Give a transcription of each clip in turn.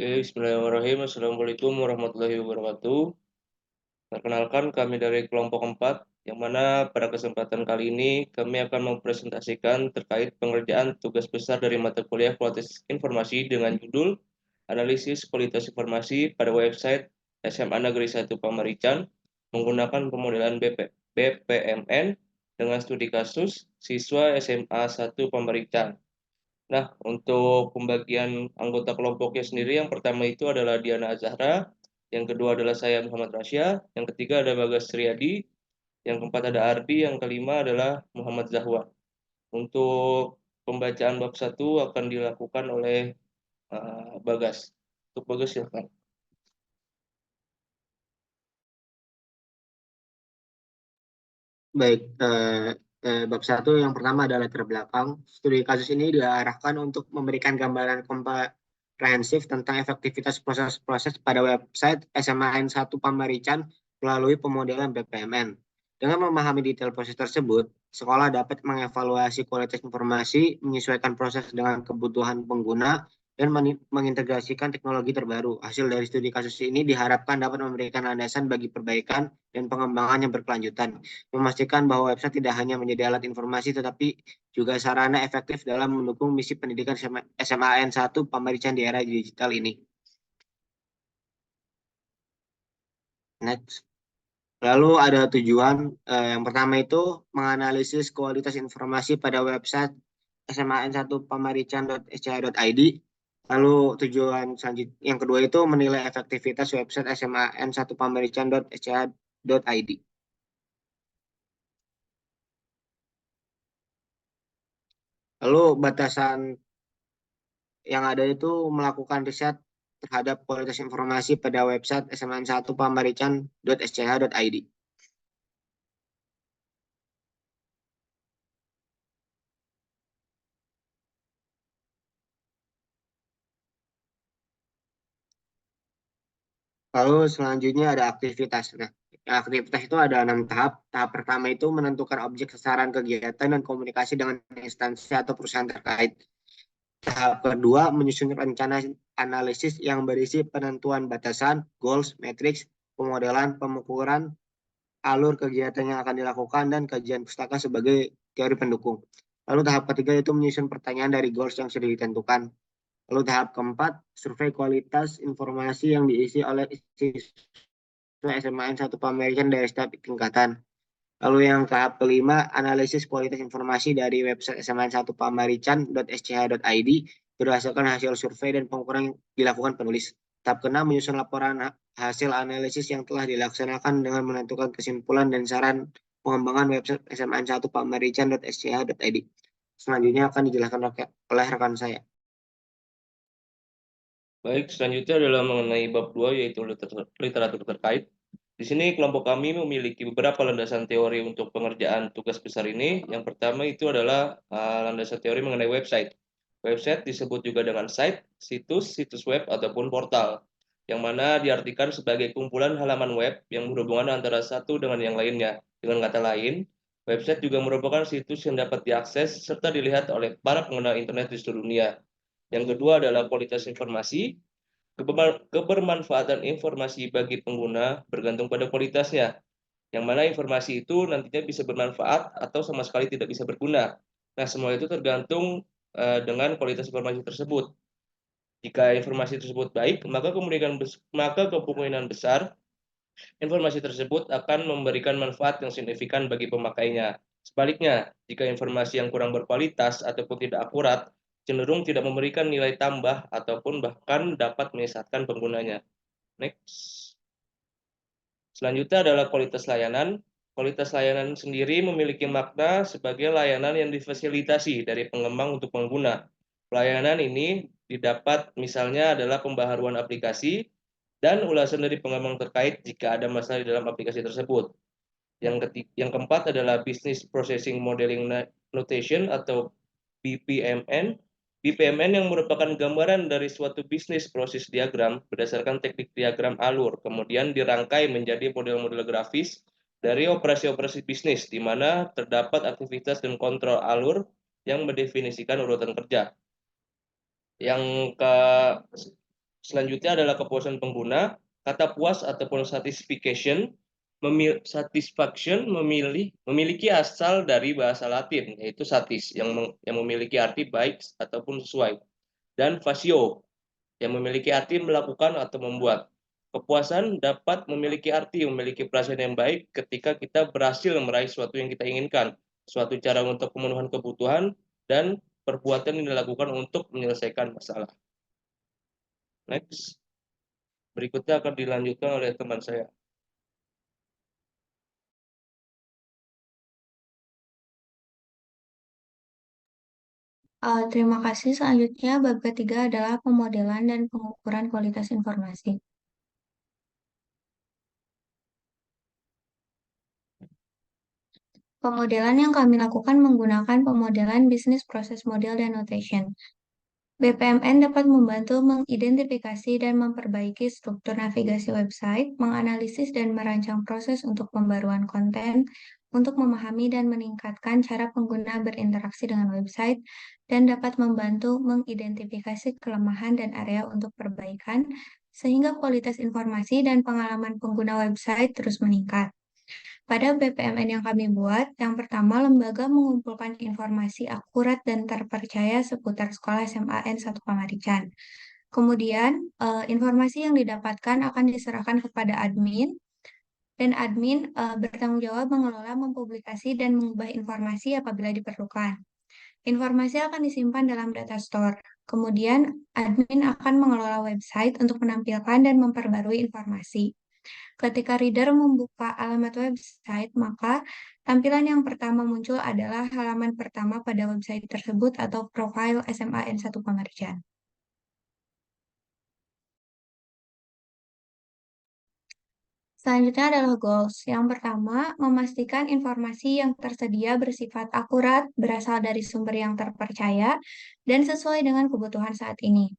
Oke, bismillahirrahmanirrahim. Assalamualaikum warahmatullahi wabarakatuh. Perkenalkan, kami dari kelompok 4, yang mana pada kesempatan kali ini kami akan mempresentasikan terkait pengerjaan tugas besar dari mata kuliah Kualitas Informasi dengan judul Analisis Kualitas Informasi pada website SMA Negeri 1 Pamarican menggunakan pemodelan BPMN dengan studi kasus siswa SMA 1 Pamarican. Nah, untuk pembagian anggota kelompoknya sendiri, yang pertama itu adalah Diana Azahra, yang kedua adalah saya Muhammad Rasya, yang ketiga ada Bagas Riyadi, yang keempat ada Ardi, yang kelima adalah Muhammad Zahwa. Untuk pembacaan bab 1 akan dilakukan oleh Bagas. Untuk Bagas silakan. Baik, bab 1 yang pertama adalah latar belakang. Studi kasus ini diarahkan untuk memberikan gambaran komprehensif tentang efektivitas proses-proses pada website SMAN 1 Pamarican melalui pemodelan BPMN. Dengan memahami detail proses tersebut, sekolah dapat mengevaluasi kualitas informasi, menyesuaikan proses dengan kebutuhan pengguna, dan mengintegrasikan teknologi terbaru. Hasil dari studi kasus ini diharapkan dapat memberikan landasan bagi perbaikan dan pengembangan yang berkelanjutan, memastikan bahwa website tidak hanya menjadi alat informasi tetapi juga sarana efektif dalam mendukung misi pendidikan SMAN 1 Pamarican di era digital ini. Next. Lalu ada tujuan yang pertama itu menganalisis kualitas informasi pada website sman1pamarican.scha.id. Lalu tujuan selanjutnya yang kedua itu menilai efektivitas website sman1pamarican.scha.id. Lalu batasan yang ada itu melakukan riset terhadap kualitas informasi pada website sman1pamarican.scha.id. Lalu selanjutnya ada aktivitas. Nah, aktivitas itu ada 6 tahap. Tahap pertama itu menentukan objek sasaran kegiatan dan komunikasi dengan instansi atau perusahaan terkait. Tahap kedua menyusun rencana analisis yang berisi penentuan batasan, goals, matrix, pemodelan, pengukuran, alur kegiatan yang akan dilakukan, dan kajian pustaka sebagai teori pendukung. Lalu tahap ketiga itu menyusun pertanyaan dari goals yang sudah ditentukan. Lalu tahap keempat, survei kualitas informasi yang diisi oleh siswa SMAN 1 Pamarican dari setiap tingkatan. Lalu yang tahap kelima, analisis kualitas informasi dari website sman1 pamarican.scha.id berdasarkan hasil survei dan pengukuran yang dilakukan penulis. Tahap keenam, menyusun laporan hasil analisis yang telah dilaksanakan dengan menentukan kesimpulan dan saran pengembangan website sman1 pamarican.scha.id. Selanjutnya akan dijelaskan oleh rekan saya. Baik, selanjutnya adalah mengenai bab 2, yaitu literatur terkait. Di sini kelompok kami memiliki beberapa landasan teori untuk pengerjaan tugas besar ini. Yang pertama itu adalah landasan teori mengenai website. Website disebut juga dengan site, situs web, ataupun portal, yang mana diartikan sebagai kumpulan halaman web yang berhubungan antara satu dengan yang lainnya. Dengan kata lain, website juga merupakan situs yang dapat diakses serta dilihat oleh para pengguna internet di seluruh dunia. Yang kedua adalah kualitas informasi. Kebermanfaatan informasi bagi pengguna bergantung pada kualitasnya, yang mana informasi itu nantinya bisa bermanfaat atau sama sekali tidak bisa berguna. Nah, semua itu tergantung dengan kualitas informasi tersebut. Jika informasi tersebut baik, maka kemungkinan besar informasi tersebut akan memberikan manfaat yang signifikan bagi pemakainya. Sebaliknya, jika informasi yang kurang berkualitas ataupun tidak akurat, cenderung tidak memberikan nilai tambah ataupun bahkan dapat menyesatkan penggunanya. Next. Selanjutnya adalah kualitas layanan. Kualitas layanan sendiri memiliki makna sebagai layanan yang difasilitasi dari pengembang untuk pengguna. Pelayanan ini didapat misalnya adalah pembaharuan aplikasi dan ulasan dari pengembang terkait jika ada masalah di dalam aplikasi tersebut. Yang keempat adalah Business Processing Modeling Notation atau BPMN. BPMN yang merupakan gambaran dari suatu bisnis proses diagram berdasarkan teknik diagram alur, kemudian dirangkai menjadi model-model grafis dari operasi-operasi bisnis, di mana terdapat aktivitas dan kontrol alur yang mendefinisikan urutan kerja. Yang ke Selanjutnya adalah kepuasan pengguna. Kata puas ataupun satisfaction memiliki asal dari bahasa Latin, yaitu satis, yang memiliki arti baik ataupun sesuai, dan fatio, yang memiliki arti melakukan atau membuat. Kepuasan dapat memiliki arti memiliki perasaan yang baik ketika kita berhasil meraih sesuatu yang kita inginkan, suatu cara untuk pemenuhan kebutuhan, dan perbuatan yang dilakukan untuk menyelesaikan masalah. Next. Berikutnya akan dilanjutkan oleh teman saya. Terima kasih. Selanjutnya, bab ketiga adalah pemodelan dan pengukuran kualitas informasi. Pemodelan yang kami lakukan menggunakan pemodelan bisnis proses model dan notation. BPMN dapat membantu mengidentifikasi dan memperbaiki struktur navigasi website, menganalisis dan merancang proses untuk pembaruan konten, untuk memahami dan meningkatkan cara pengguna berinteraksi dengan website, dan dapat membantu mengidentifikasi kelemahan dan area untuk perbaikan, sehingga kualitas informasi dan pengalaman pengguna website terus meningkat. Pada BPMN yang kami buat, yang pertama, lembaga mengumpulkan informasi akurat dan terpercaya seputar sekolah SMAN 1 Kamarican. Kemudian, informasi yang didapatkan akan diserahkan kepada admin, dan admin bertanggung jawab mengelola, mempublikasi, dan mengubah informasi apabila diperlukan. Informasi akan disimpan dalam data store. Kemudian, admin akan mengelola website untuk menampilkan dan memperbarui informasi. Ketika reader membuka alamat website, maka tampilan yang pertama muncul adalah halaman pertama pada website tersebut atau profil SMAN 1 Pamarjan. Selanjutnya adalah goals. Yang pertama, memastikan informasi yang tersedia bersifat akurat, berasal dari sumber yang terpercaya, dan sesuai dengan kebutuhan saat ini.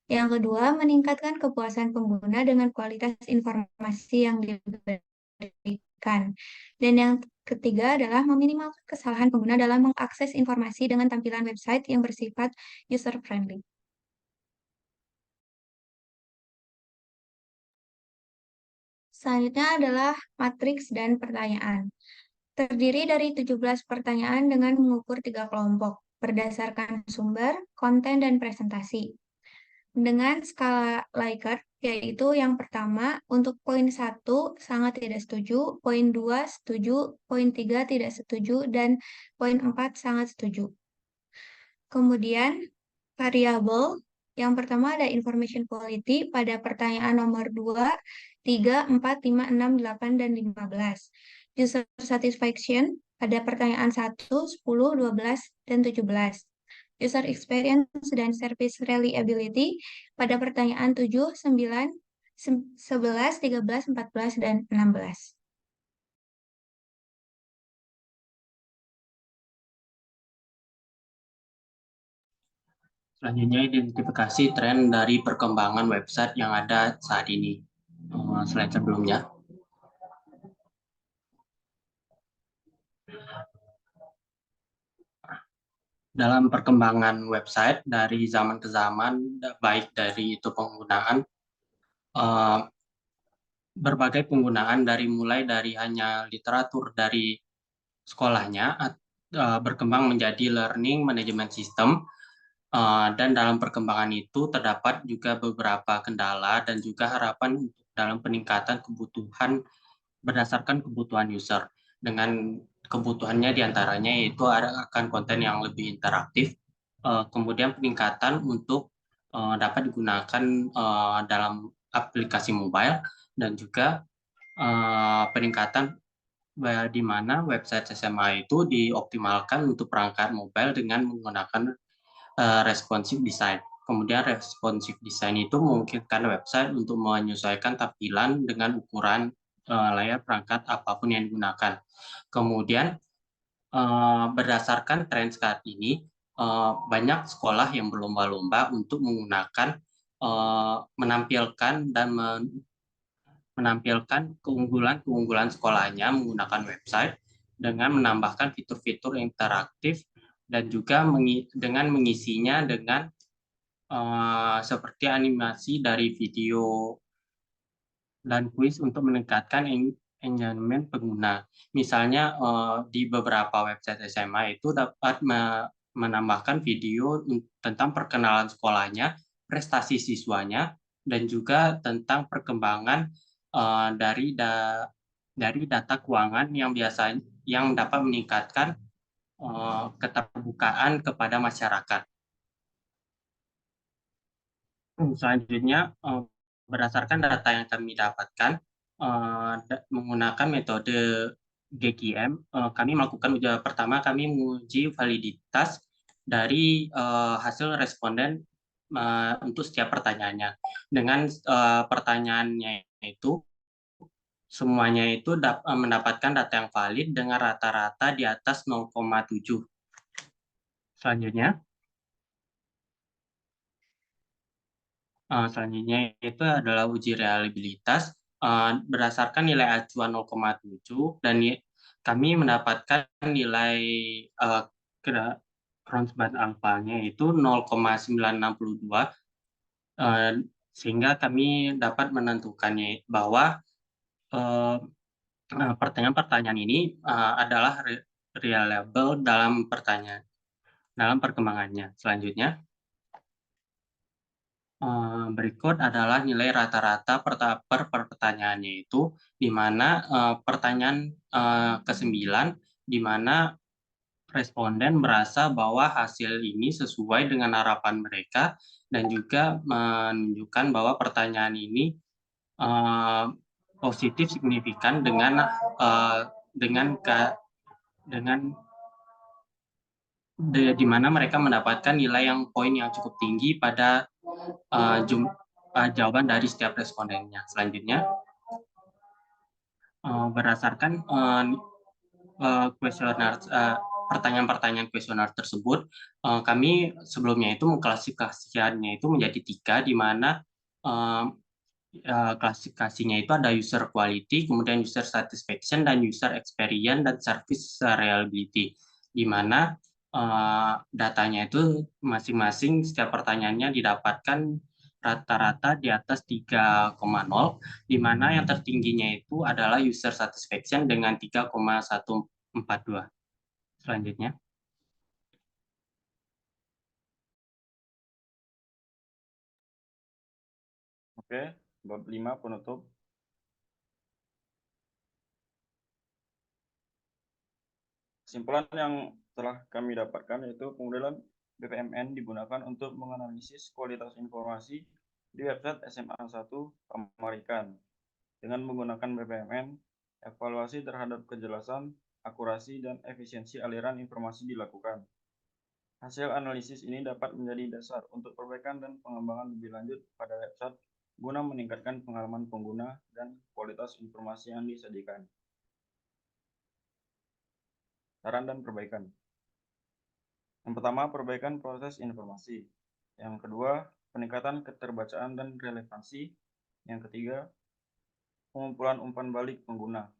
Yang kedua, meningkatkan kepuasan pengguna dengan kualitas informasi yang diberikan. Dan yang ketiga adalah meminimalkan kesalahan pengguna dalam mengakses informasi dengan tampilan website yang bersifat user-friendly. Selanjutnya adalah matriks dan pertanyaan. Terdiri dari 17 pertanyaan dengan mengukur 3 kelompok, berdasarkan sumber, konten, dan presentasi. Dengan skala Likert, yaitu yang pertama, untuk poin 1 sangat tidak setuju, poin 2 setuju, poin 3 tidak setuju, dan poin 4 sangat setuju. Kemudian, variabel yang pertama ada information quality pada pertanyaan nomor 2, 3, 4, 5, 6, 8, dan 15. User satisfaction pada pertanyaan 1, 10, 12, dan 17. User experience dan service reliability pada pertanyaan 7, 9, 11, 13, 14, dan 16. Selanjutnya, identifikasi tren dari perkembangan website yang ada saat ini. Slide sebelumnya. Dalam perkembangan website dari zaman ke zaman, baik dari itu penggunaan, berbagai penggunaan mulai dari hanya literatur dari sekolahnya, berkembang menjadi learning management system, dan dalam perkembangan itu terdapat juga beberapa kendala dan juga harapan dalam peningkatan kebutuhan berdasarkan kebutuhan user. Dengan kebutuhannya diantaranya yaitu akan konten yang lebih interaktif, kemudian peningkatan untuk dapat digunakan dalam aplikasi mobile, dan juga peningkatan di mana website SMA itu dioptimalkan untuk perangkat mobile dengan menggunakan responsive design. Kemudian responsive design itu memungkinkan website untuk menyesuaikan tampilan dengan ukuran layar perangkat apapun yang digunakan. Kemudian berdasarkan tren saat ini, banyak sekolah yang berlomba-lomba untuk menggunakan menampilkan keunggulan sekolahnya menggunakan website dengan menambahkan fitur-fitur interaktif dan juga dengan mengisinya dengan seperti animasi dari video dan kuis untuk meningkatkan engagement pengguna. Misalnya di beberapa website SMA itu dapat menambahkan video tentang perkenalan sekolahnya, prestasi siswanya, dan juga tentang perkembangan dari data keuangan yang dapat meningkatkan keterbukaan kepada masyarakat. Selanjutnya, berdasarkan data yang kami dapatkan, menggunakan metode GQM, kami melakukan pertama kami menguji validitas dari hasil responden untuk setiap pertanyaannya. Dengan pertanyaannya itu, semuanya itu mendapatkan data yang valid dengan rata-rata di atas 0,7. Selanjutnya itu adalah uji reliabilitas berdasarkan nilai acuan 0,7 dan kami mendapatkan nilai Kronstadt alpha-nya itu 0,962 sehingga kami dapat menentukannya bahwa pertanyaan-pertanyaan ini adalah reliable dalam perkembangannya. Selanjutnya, berikut adalah nilai rata-rata per pertanyaannya itu, di mana pertanyaan ke-9, di mana responden merasa bahwa hasil ini sesuai dengan harapan mereka dan juga menunjukkan bahwa pertanyaan ini positif signifikan di mana mereka mendapatkan nilai poin yang cukup tinggi pada jawaban dari setiap respondennya. Selanjutnya, berdasarkan pertanyaan-pertanyaan kuesioner tersebut, kami sebelumnya itu mengklasifikasikannya itu menjadi 3, di mana klasifikasinya itu ada user quality, kemudian user satisfaction, dan user experience, dan service reliability, di mana datanya itu masing-masing setiap pertanyaannya didapatkan rata-rata di atas 3,0, di mana yang tertingginya itu adalah user satisfaction dengan 3,142. Selanjutnya. Oke, bab 5 penutup. Kesimpulan yang telah kami dapatkan yaitu kemudian BPMN digunakan untuk menganalisis kualitas informasi di website SMA 1 Pamarikan. Dengan menggunakan BPMN, evaluasi terhadap kejelasan, akurasi, dan efisiensi aliran informasi dilakukan. Hasil analisis ini dapat menjadi dasar untuk perbaikan dan pengembangan lebih lanjut pada website guna meningkatkan pengalaman pengguna dan kualitas informasi yang disajikan. Saran dan perbaikan. Yang pertama, perbaikan proses informasi. Yang kedua, peningkatan keterbacaan dan relevansi. Yang ketiga, pengumpulan umpan balik pengguna.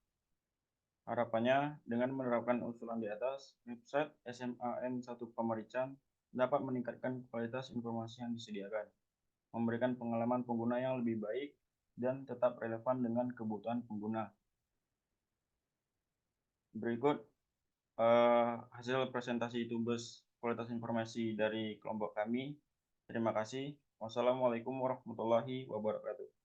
Harapannya, dengan menerapkan usulan di atas, website SMAN 1 Pamarican dapat meningkatkan kualitas informasi yang disediakan, memberikan pengalaman pengguna yang lebih baik, dan tetap relevan dengan kebutuhan pengguna. Berikut hasil presentasi Tugas Kualitas Informasi dari kelompok kami. Terima kasih. Wassalamualaikum warahmatullahi wabarakatuh.